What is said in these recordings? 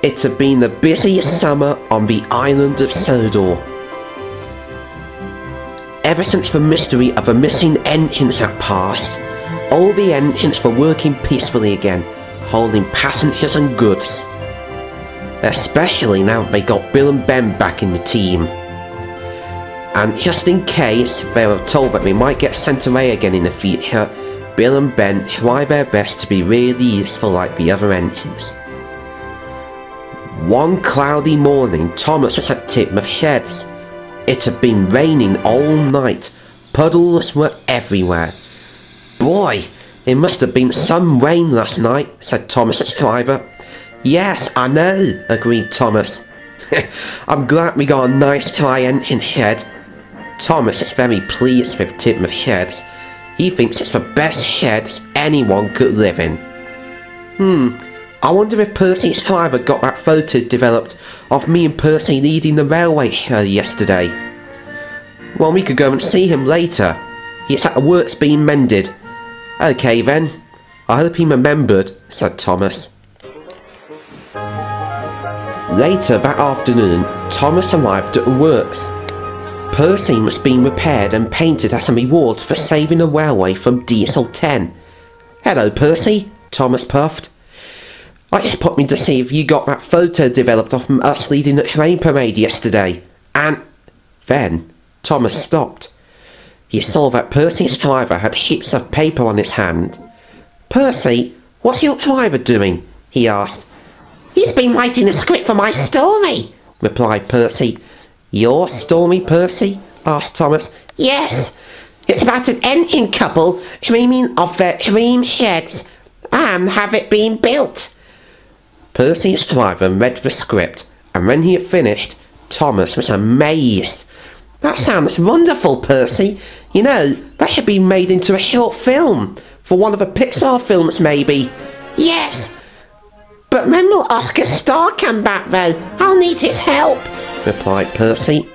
It had been the busiest summer on the island of Sodor. Ever since the mystery of the missing engines had passed, all the engines were working peacefully again, holding passengers and goods. Especially now that they got Bill and Ben back in the team. And just in case they were told that they might get sent away again in the future, Bill and Ben try their best to be really useful like the other engines. One cloudy morning, Thomas was at Tidmouth Sheds. It had been raining all night. Puddles were everywhere. "Boy, it must have been some rain last night," said Thomas's driver. "Yes, I know," agreed Thomas. "I'm glad we got a nice dry engine shed." Thomas is very pleased with Tidmouth Sheds. He thinks it's the best sheds anyone could live in. I wonder if Percy's driver got that photo developed of me and Percy leading the railway show yesterday. Well, we could go and see him later. He's at the works being mended. Okay then. I hope he remembered, said Thomas. Later that afternoon, Thomas arrived at the works. Percy was being repaired and painted as a reward for saving the railway from Diesel 10. "Hello, Percy," Thomas puffed. "I just popped in to see if you got that photo developed of us leading the train parade yesterday. And..." Then Thomas stopped. He saw that Percy's driver had sheets of paper on his hand. "Percy, what's your driver doing?" he asked. "He's been writing a script for my story," replied Percy. "Your story, Percy?" asked Thomas. "Yes, it's about an engine couple dreaming of their dream sheds and have it being built." Percy's driver read the script, and when he had finished, Thomas was amazed. "That sounds wonderful, Percy. You know, that should be made into a short film, for one of the Pixar films maybe." "Yes, but when will Oscar Star come back though? I'll need his help," replied Percy.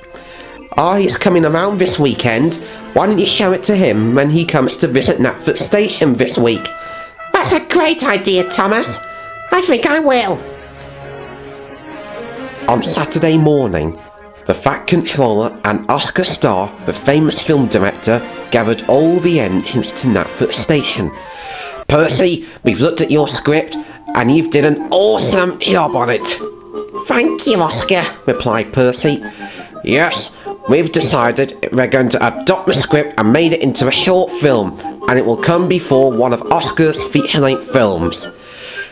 He's coming around this weekend. Why don't you show it to him when he comes to visit Knapford Station this week?" "That's a great idea, Thomas. I think I will." On Saturday morning, the Fat Controller and Oscar Starr, the famous film director, gathered all the engines to Knapford Station. "Percy, we've looked at your script and you've did an awesome job on it." "Thank you, Oscar," replied Percy. "Yes, we've decided we're going to adopt the script and made it into a short film, and it will come before one of Oscar's feature-length films.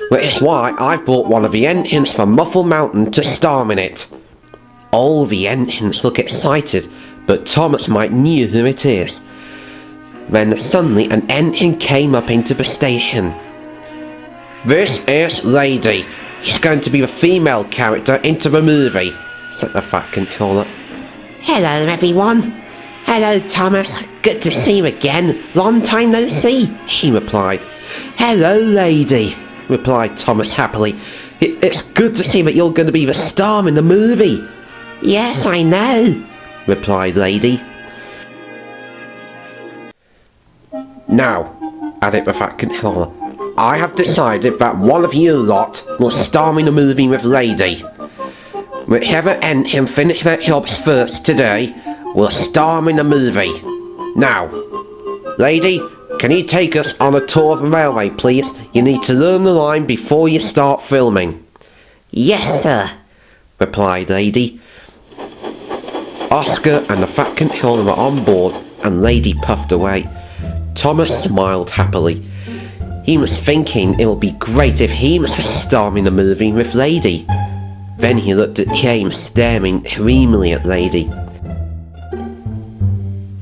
Which is why I've brought one of the engines from Muffle Mountain to star in it." All the engines look excited, but Thomas might knew who it is. Then suddenly an engine came up into the station. "This is Lady. She's going to be the female character into the movie," said the Fat Controller. "Hello everyone." "Hello Thomas, good to see you again. Long time no see," she replied. "Hello Lady," replied Thomas happily. It's good to see that you're going to be the star in the movie." "Yes, I know," replied Lady. "Now," added the Fat Controller, "I have decided that one of you lot will star in the movie with Lady. Whichever engine finish their jobs first today will star in the movie. Now, Lady, can you take us on a tour of the railway, please? You need to learn the line before you start filming." "Yes, sir," replied Lady. Oscar and the Fat Controller were on board, and Lady puffed away. Thomas smiled happily. He was thinking it would be great if he was the star in the movie with Lady. Then he looked at James, staring dreamily at Lady.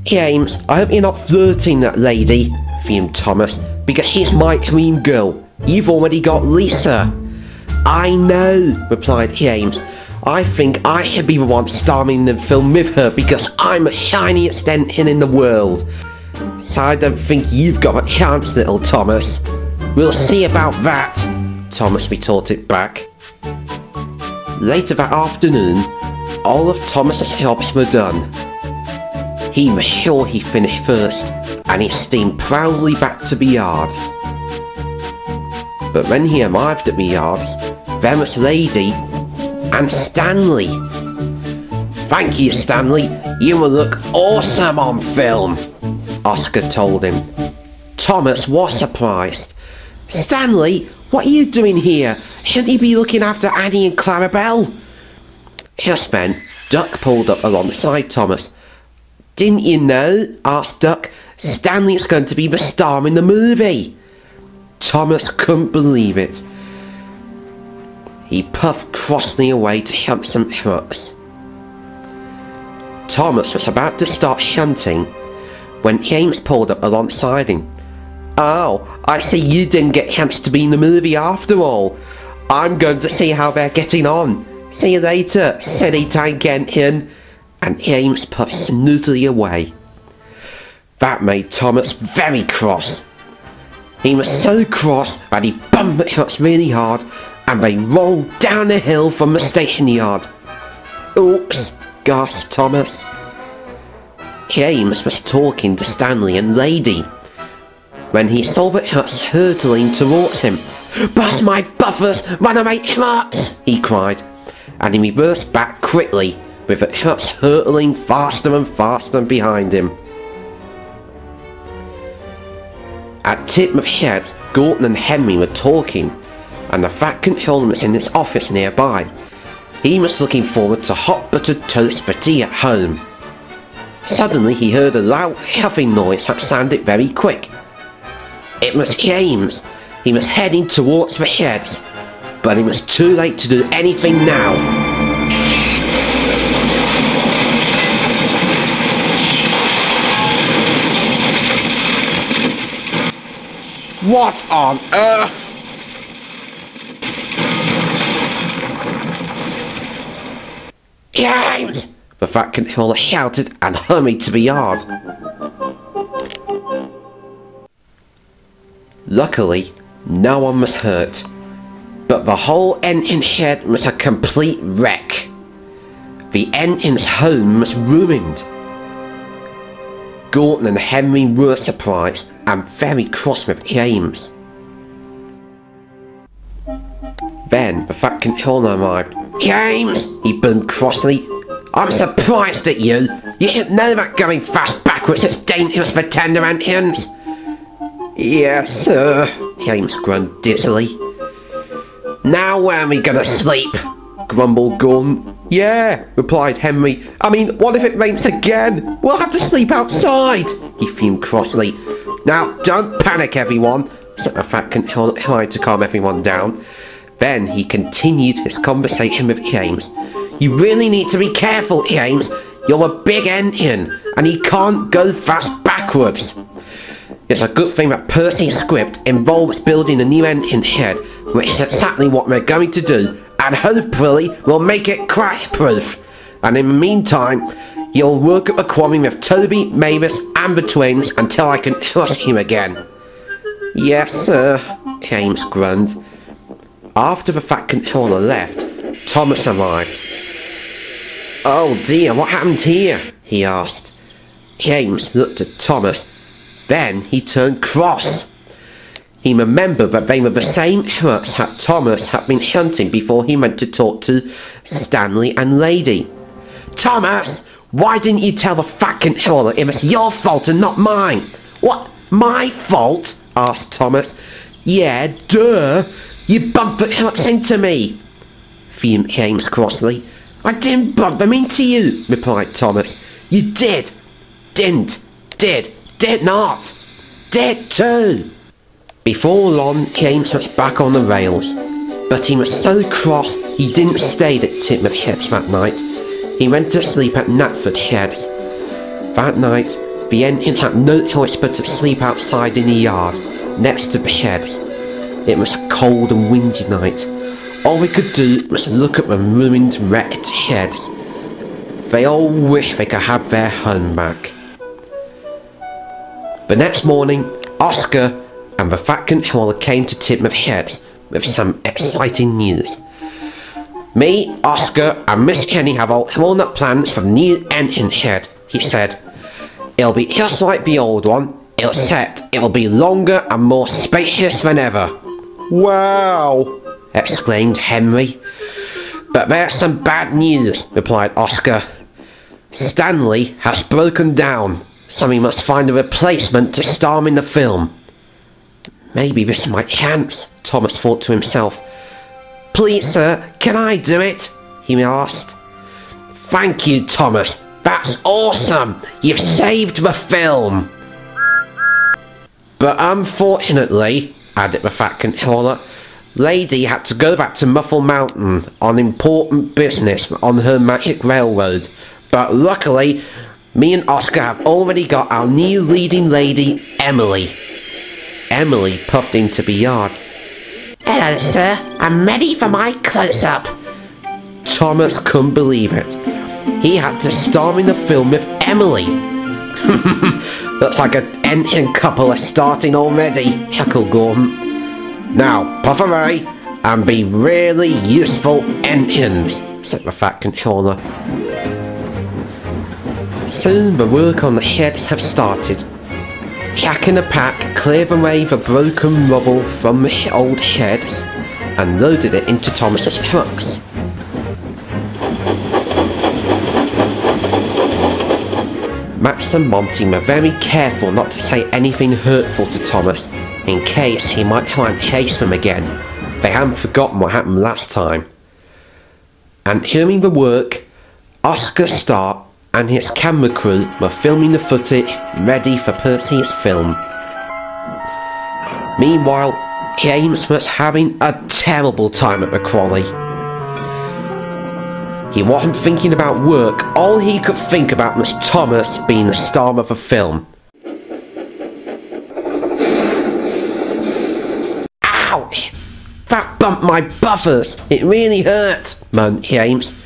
"James, I hope you're not flirting at Lady," fumed Thomas, "because she's my dream girl. You've already got Lisa." "I know," replied James. "I think I should be the one starring in the film with her because I'm the shiniest engine in the world. So I don't think you've got a chance, little Thomas." "We'll see about that," Thomas retorted back. Later that afternoon, all of Thomas's jobs were done. He was sure he finished first, and he steamed proudly back to the yards. But when he arrived at the yards, famous lady, and Stanley. "Thank you, Stanley. You will look awesome on film," Oscar told him. Thomas was surprised. "Stanley, what are you doing here? Shouldn't you be looking after Annie and Clarabelle?" Just then, Duck pulled up alongside Thomas. "Didn't you know?" asked Duck. "Stanley's going to be the star in the movie." Thomas couldn't believe it. He puffed crossly away to shunt some trucks. Thomas was about to start shunting when James pulled up alongside him. "Oh, I see you didn't get a chance to be in the movie after all. I'm going to see how they're getting on. See you later, silly tank engine." And James puffed smoothly away. That made Thomas very cross. He was so cross that he bumped the trucks really hard and they rolled down the hill from the station yard. "Oops," gasped Thomas. James was talking to Stanley and Lady when he saw the trucks hurtling towards him. "Bust my buffers, runaway trucks!" he cried, and he reversed back quickly with the trucks hurtling faster and faster behind him. At Tidmouth Sheds, Gordon and Henry were talking, and the Fat Controller was in his office nearby. He was looking forward to hot buttered toast for tea at home. Suddenly he heard a loud shuffling noise that sounded very quick. It was James. He was heading towards the sheds, but it was too late to do anything now. What on earth? "James!" the Fat Controller shouted and hurried to the yard. Luckily, no one was hurt, but the whole engine shed was a complete wreck. The engine's home was ruined. Gordon and Henry were surprised and very cross with James. Then the Fat Controller arrived. "James!" he boomed crossly. "I'm surprised at you. You should know that going fast backwards is dangerous for tender engines." "Yes, sir," James grunted dizzily. "Now where are we gonna sleep?" grumbled Gordon. "Yeah," replied Henry. "I mean, what if it rains again? We'll have to sleep outside," he fumed crossly. "Now, don't panic, everyone," said the Fat Controller, trying to calm everyone down. Then he continued his conversation with James. "You really need to be careful, James. You're a big engine, and you can't go fast backwards. It's a good thing that Percy's script involves building a new engine shed, which is exactly what we're going to do, and hopefully we'll make it crash-proof. And in the meantime, you'll work at the quarry with Toby, Mavis, and the twins until I can trust you again." "Yes, sir," James groaned. After the Fat Controller left, Thomas arrived. "Oh dear, what happened here?" he asked. James looked at Thomas. Then he turned cross. He remembered that they were the same trucks that Thomas had been shunting before he went to talk to Stanley and Lady. "Thomas, why didn't you tell the Fat Controller it was your fault and not mine?" "What, my fault?" asked Thomas. "Yeah, duh. You bumped the trucks into me," fumed James crossly. "I didn't bump them into you," replied Thomas. "You did. Didn't. Did not. Did too." Before long, James was back on the rails, but he was so cross he didn't stay at Tidmouth Sheds that night. He went to sleep at Knapford Sheds. That night, the engines had no choice but to sleep outside in the yard, next to the sheds. It was a cold and windy night. All we could do was look at the ruined, wrecked sheds. They all wished they could have their home back. The next morning, Oscar and the Fat Controller came to Tidmouth Sheds with some exciting news. "Me, Oscar, and Miss Jenny have all drawn up plans for the new engine shed," he said. "It'll be just like the old one, except it'll be longer and more spacious than ever." "Wow!" exclaimed Henry. But there's some bad news, replied Oscar. Stanley has broken down, so we must find a replacement to star in the film. Maybe this is my chance, Thomas thought to himself. Please, sir, can I do it? He asked. Thank you, Thomas. That's awesome. You've saved the film. But unfortunately, added the Fat Controller, Lady had to go back to Muffle Mountain on important business on her magic railroad. But luckily, me and Oscar have already got our new leading lady, Emily. Emily puffed into the yard. Hello, sir. I'm ready for my close-up. Thomas couldn't believe it. He had to star in the film with Emily. Looks like an ancient couple are starting already, chuckled Gordon. Now, puff away and be really useful engines, said the Fat Controller. Soon the work on the sheds have started. Jack and the pack cleared away the broken rubble from the old sheds and loaded it into Thomas's trucks. Max and Monty were very careful not to say anything hurtful to Thomas, in case he might try and chase them again. They hadn't forgotten what happened last time. And during the work, Oscar Starr and his camera crew were filming the footage ready for Percy's film. Meanwhile, James was having a terrible time at the Quarry. He wasn't thinking about work, all he could think about was Thomas being the star of the film. Ouch! That bumped my buffers! It really hurt, moaned James.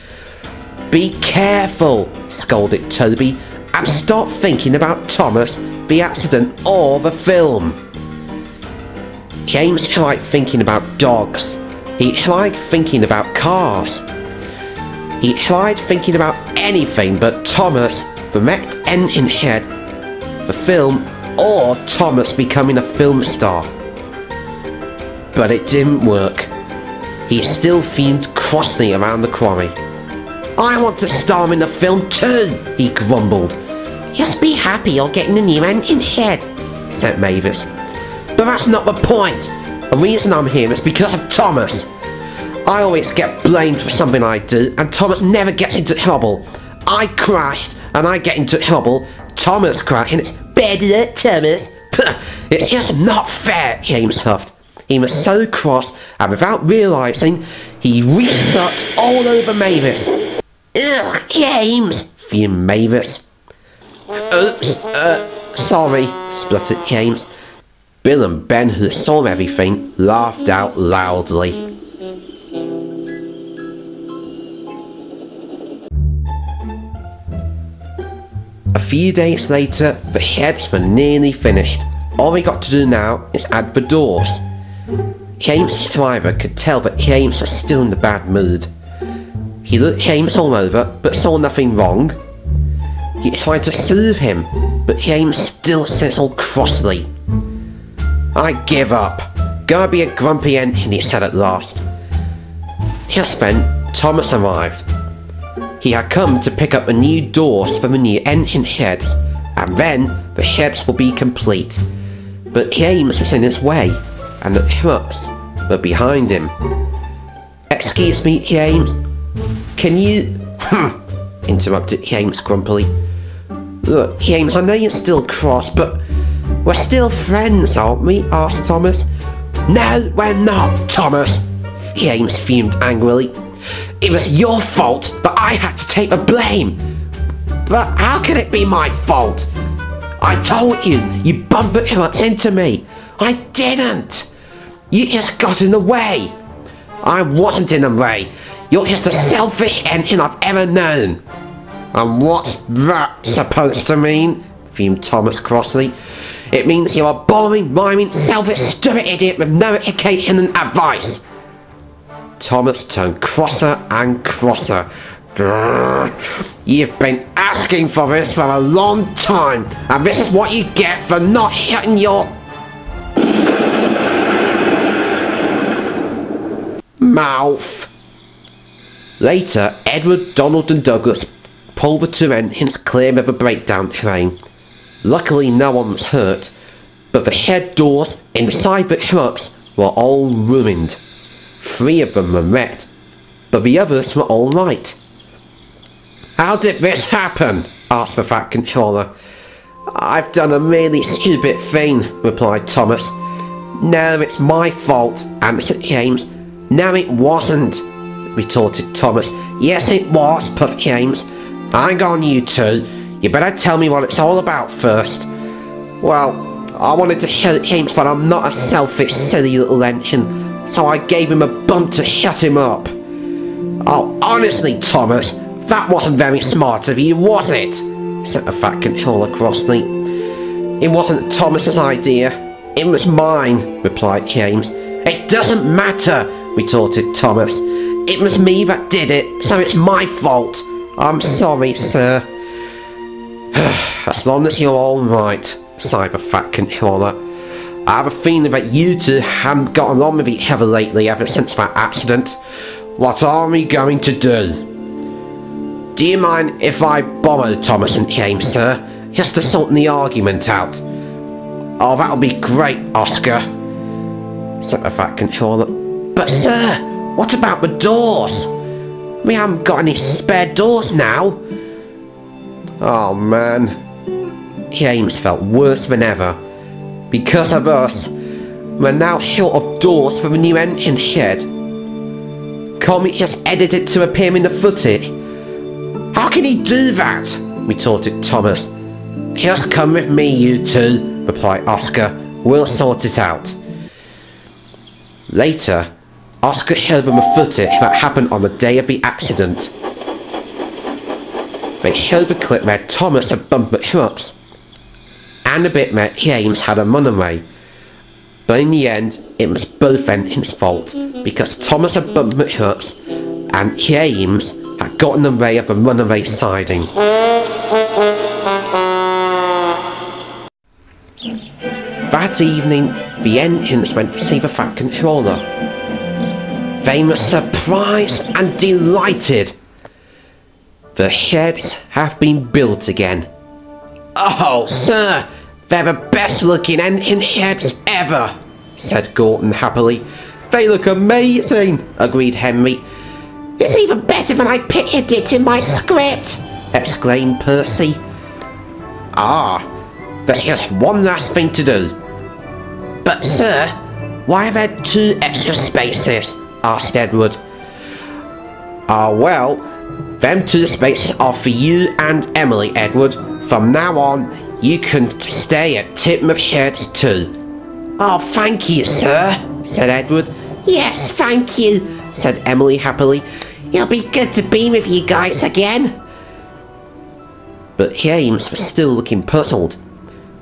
Be careful, scolded Toby, and stop thinking about Thomas, the accident, or the film. James tried thinking about dogs. He tried thinking about cars. He tried thinking about anything but Thomas, the wrecked engine shed, the film, or Thomas becoming a film star. But it didn't work. He still fumed crossly around the quarry. I want to star in the film too, he grumbled. Just be happy you're getting a new engine shed, said Mavis. But that's not the point. The reason I'm here is because of Thomas. I always get blamed for something I do, and Thomas never gets into trouble. I crashed, and I get into trouble. Thomas crashed, and it's bad luck, Thomas. It's just not fair, James huffed. He was so cross, and without realising, he resucked all over Mavis. Ugh, James, fumed Mavis. Oops, sorry, spluttered James. Bill and Ben, who saw everything, laughed out loudly. A few days later, the sheds were nearly finished. All we got to do now is add the doors. James' driver could tell that James was still in a bad mood. He looked James all over, but saw nothing wrong. He tried to soothe him, but James still sizzled crossly. I give up. Gonna be a grumpy engine, he said at last. Just then, Thomas arrived. He had come to pick up the new doors for the new engine sheds, and then the sheds will be complete. But James was in his way, and the trucks were behind him. Excuse me, James. Can you... interrupted James grumpily. Look, James, I know you're still cross, but we're still friends, aren't we? Asked Thomas. No, we're not, Thomas, James fumed angrily. It was your fault, but I had to take the blame. But how can it be my fault? I told you, you bumped the trucks into me. I didn't. You just got in the way. I wasn't in the way. You're just the selfish engine I've ever known. And what's that supposed to mean? Fumed Thomas crossly. It means you're a boring, rhyming, selfish, stupid idiot with no education and advice. Thomas turned crosser and crosser. You've been asking for this for a long time, and this is what you get for not shutting your... mouth. Later, Edward, Donald and Douglas pulled the two engines clear of a breakdown train. Luckily no one was hurt, but the shed doors inside the trucks were all ruined. 3 of them were wrecked, but the others were all right. "How did this happen?" asked the Fat Controller. "I've done a really stupid thing," replied Thomas. "No, it's my fault," answered James. "No, it wasn't," retorted Thomas. "Yes, it was," puffed James. "Hang on, you two. You better tell me what it's all about first." "Well, I wanted to show James that I'm not a selfish, silly little engine, so I gave him a bump to shut him up." "Oh, honestly, Thomas, that wasn't very smart of you, was it?" said the Fat Controller crossly. "It wasn't Thomas's idea. It was mine," replied James. "It doesn't matter," retorted Thomas. "It was me that did it, so it's my fault. I'm sorry, sir." "As long as you're all right," sighed the Fat Controller. "I have a feeling that you two haven't gotten on with each other lately ever since that accident. What are we going to do?" "Do you mind if I borrow Thomas and James, sir, just to sort the argument out?" "Oh, that'll be great, Oscar," said the Fat Controller. "But sir, what about the doors? We haven't got any spare doors now." "Oh man." James felt worse than ever. "Because of us, we're now short of doors for the new engine shed. Can't we just edit it to appear in the footage?" "How can he do that?" retorted Thomas. "Just come with me, you two," replied Oscar. "We'll sort it out." Later, Oscar showed them the footage that happened on the day of the accident. They showed the clip where Thomas had bumped the trucks, and the bit where James had a runaway. But in the end, it was both engines' fault, because Thomas had bumped the trucks, and James had gotten in the way of the runaway siding. That evening, the engines went to see the Fat Controller. They were surprised and delighted. The sheds have been built again. "Oh, sir, they're the best looking engine sheds ever," said Gorton happily. "They look amazing," agreed Henry. "It's even better than I pictured it in my script," exclaimed Percy. "Ah, there's just one last thing to do." "But sir, why are there 2 extra spaces?" asked Edward. Well, them 2 spaces are for you and Emily, Edward. From now on, you can stay at Tidmouth Sheds too." "Oh, thank you, sir," said Edward. "Yes, thank you," said Emily happily. "It'll be good to be with you guys again." But James was still looking puzzled.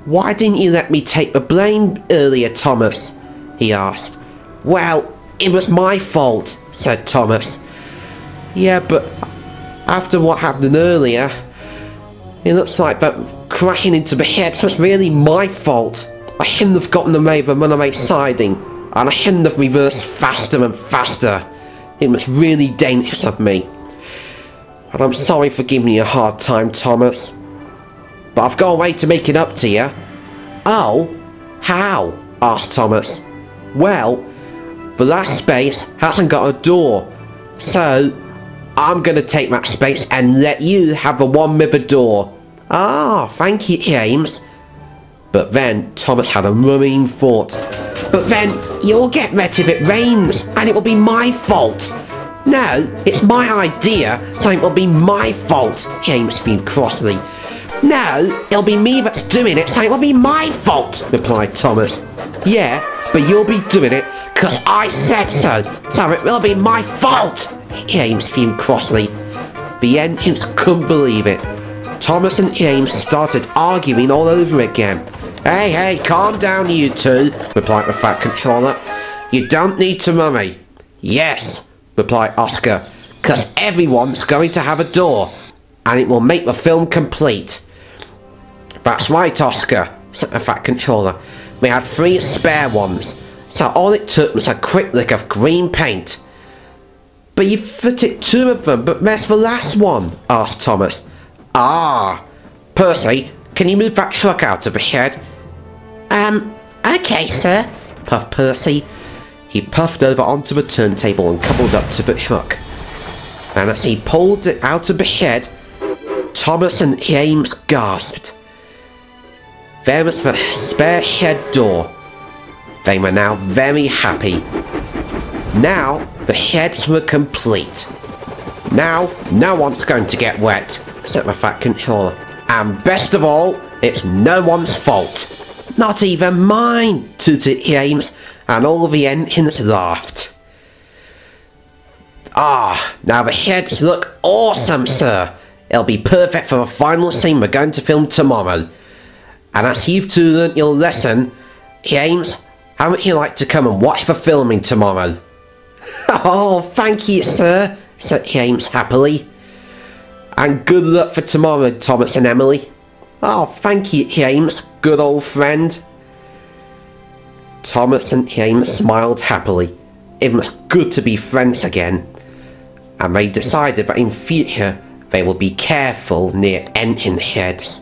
"Why didn't you let me take the blame earlier, Thomas?" he asked. "Well, it was my fault," said Thomas. "Yeah, but after what happened earlier, it looks like that crashing into the sheds was really my fault. I shouldn't have gotten away with the runaway siding, and I shouldn't have reversed faster and faster. It was really dangerous of me. And I'm sorry for giving you a hard time, Thomas. But I've got a way to make it up to you." "Oh, how?" asked Thomas. "Well, the last space hasn't got a door, so I'm going to take that space and let you have the one with a door." "Ah, thank you, James." But then Thomas had a running thought. "But then you'll get wet if it rains, and it will be my fault." "No, it's my idea, so it will be my fault," James fumed crossly. "No, it'll be me that's doing it, so it will be my fault," replied Thomas. "Yeah, but you'll be doing it 'cause I said so it will be my fault," James fumed crossly. The engines couldn't believe it. Thomas and James started arguing all over again. Hey, calm down, you two," replied the Fat Controller. "You don't need to worry." "Yes," replied Oscar, "'cause everyone's going to have a door, and it will make the film complete." "That's right, Oscar," said the Fat Controller. "We had 3 spare ones, so all it took was a quick lick of green paint." But you fitted 2 of them, but where's the last one? Asked Thomas. Ah! Percy, can you move that truck out of the shed? Okay, sir. Puffed Percy. He puffed over onto the turntable and coupled up to the truck. And as he pulled it out of the shed, Thomas and James gasped. There was the spare shed door. They were now very happy. Now the sheds were complete. Now no one's going to get wet, said the Fat Controller. And best of all, it's no one's fault. Not even mine, tooted James, and all the engines laughed. Ah, now the sheds look awesome, sir. It'll be perfect for the final scene we're going to film tomorrow. And as you've two learnt your lesson, James, how would you like to come and watch the filming tomorrow? Oh, thank you, sir, said James happily. And good luck for tomorrow, Thomas and Emily. Oh, thank you, James, good old friend. Thomas and James smiled happily. It was good to be friends again. And they decided that in future they will be careful near engine sheds.